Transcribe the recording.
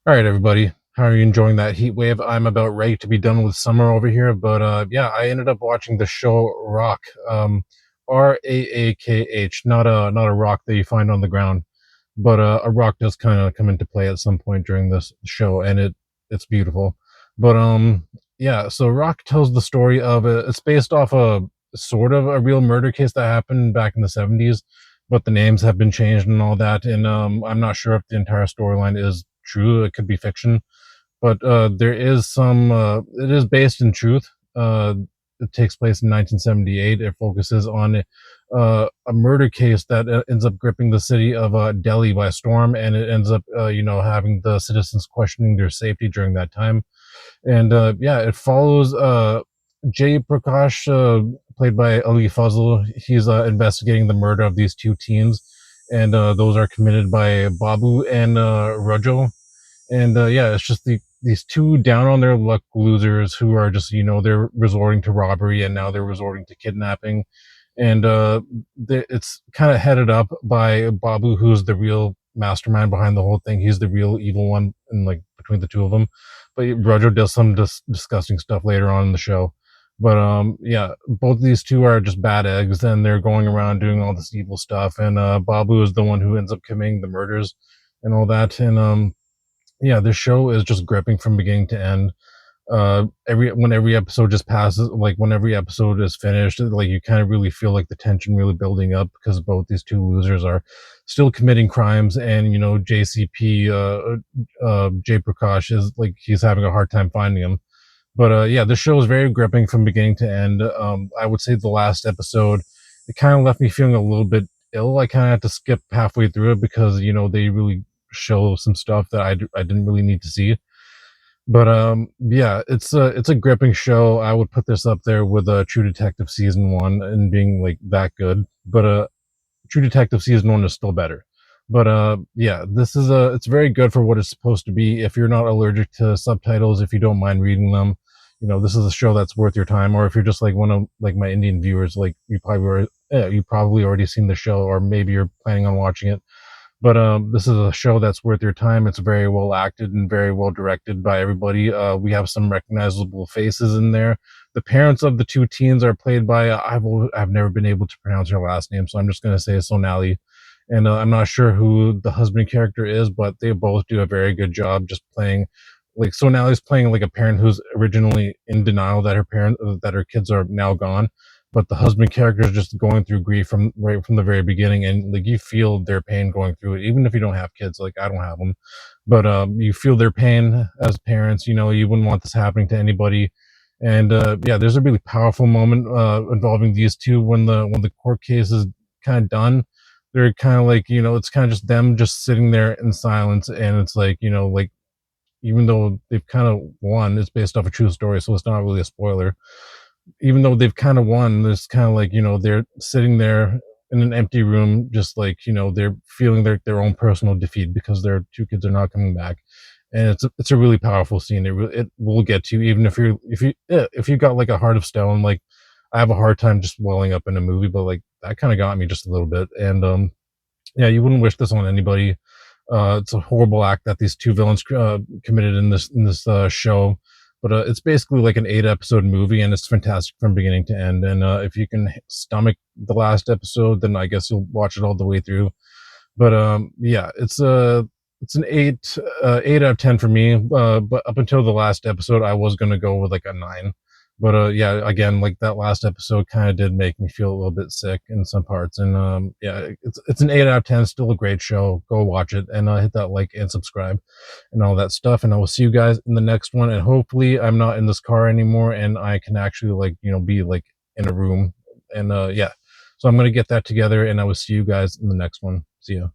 All right, everybody. How are you enjoying that heat wave? I'm about ready to be done with summer over here, but yeah, I ended up watching the show Rock, Raakh, not a rock that you find on the ground, but a rock does kind of come into play at some point during this show, and it's beautiful. But yeah, so Rock tells the story of it's based off a sort of a real murder case that happened back in the '70s, but the names have been changed and all that, and I'm not sure if the entire storyline is true. It could be fiction, but there is some. It is based in truth. It takes place in 1978. It focuses on a murder case that ends up gripping the city of Delhi by storm, and it ends up, having the citizens questioning their safety during that time. And yeah, it follows Jay Prakash, played by Ali Fazl. He's investigating the murder of these two teens, and those are committed by Babu and Rajo. And yeah, it's just these two down on their luck losers who are just, they're resorting to robbery, and now they're resorting to kidnapping. And it's kind of headed up by Babu, who's the real mastermind behind the whole thing. He's the real evil one, and like between the two of them. But Roger does some disgusting stuff later on in the show. But yeah, both of these two are just bad eggs, and they're going around doing all this evil stuff. And Babu is the one who ends up committing the murders and all that. And yeah, this show is just gripping from beginning to end. Every episode just passes, like when every episode is finished, like you kind of really feel like the tension really building up because both these two losers are still committing crimes, and JCP, Jay Prakash, is like he's having a hard time finding him. But yeah, the show is very gripping from beginning to end. I would say the last episode, it kind of left me feeling a little bit ill. I kind of had to skip halfway through it because they really show some stuff that I didn't really need to see. But yeah, it's a gripping show. I would put this up there with True Detective season one and being like that good. But True Detective season one is still better. But yeah, it's very good for what it's supposed to be. If you're not allergic to subtitles, if you don't mind reading them, this is a show that's worth your time. Or if you're just like one of like my Indian viewers, like you probably already seen the show, or maybe you're planning on watching it. But this is a show that's worth your time. It's very well acted and very well directed by everybody. We have some recognizable faces in there. The parents of the two teens are played by I've never been able to pronounce her last name, so I'm just going to say Sonali. And I'm not sure who the husband character is, but they both do a very good job just playing. Like Sonali's playing like a parent who's originally in denial that that her kids are now gone, but the husband character is just going through grief from right from the very beginning, and like you feel their pain going through it, even if you don't have kids. Like I don't have them, but you feel their pain as parents. You wouldn't want this happening to anybody. And yeah, there's a really powerful moment involving these two when the court case is kind of done. They're kind of like, it's kind of just them just sitting there in silence, and it's like, like even though they've kind of won, it's based off a true story, so it's not really a spoiler. Even though they've kind of won, there's kind of like, they're sitting there in an empty room, just like, they're feeling their own personal defeat because their two kids are not coming back. And it's a really powerful scene. It will get to you, even if you got like a heart of stone. Like I have a hard time just welling up in a movie, but like that kind of got me just a little bit. And yeah, you wouldn't wish this on anybody. It's a horrible act that these two villains committed in this show, but it's basically like an 8 episode movie, and it's fantastic from beginning to end. And if you can stomach the last episode, then I guess you'll watch it all the way through. But yeah, it's an 8 out of 10 for me. But up until the last episode, I was gonna go with like a 9. But yeah, again, like that last episode kind of did make me feel a little bit sick in some parts. And yeah, it's an 8 out of 10. Still a great show. Go watch it, and hit that like and subscribe and all that stuff. And I will see you guys in the next one. And hopefully, I'm not in this car anymore, and I can actually like be like in a room. And yeah, so I'm gonna get that together, and I will see you guys in the next one. See ya.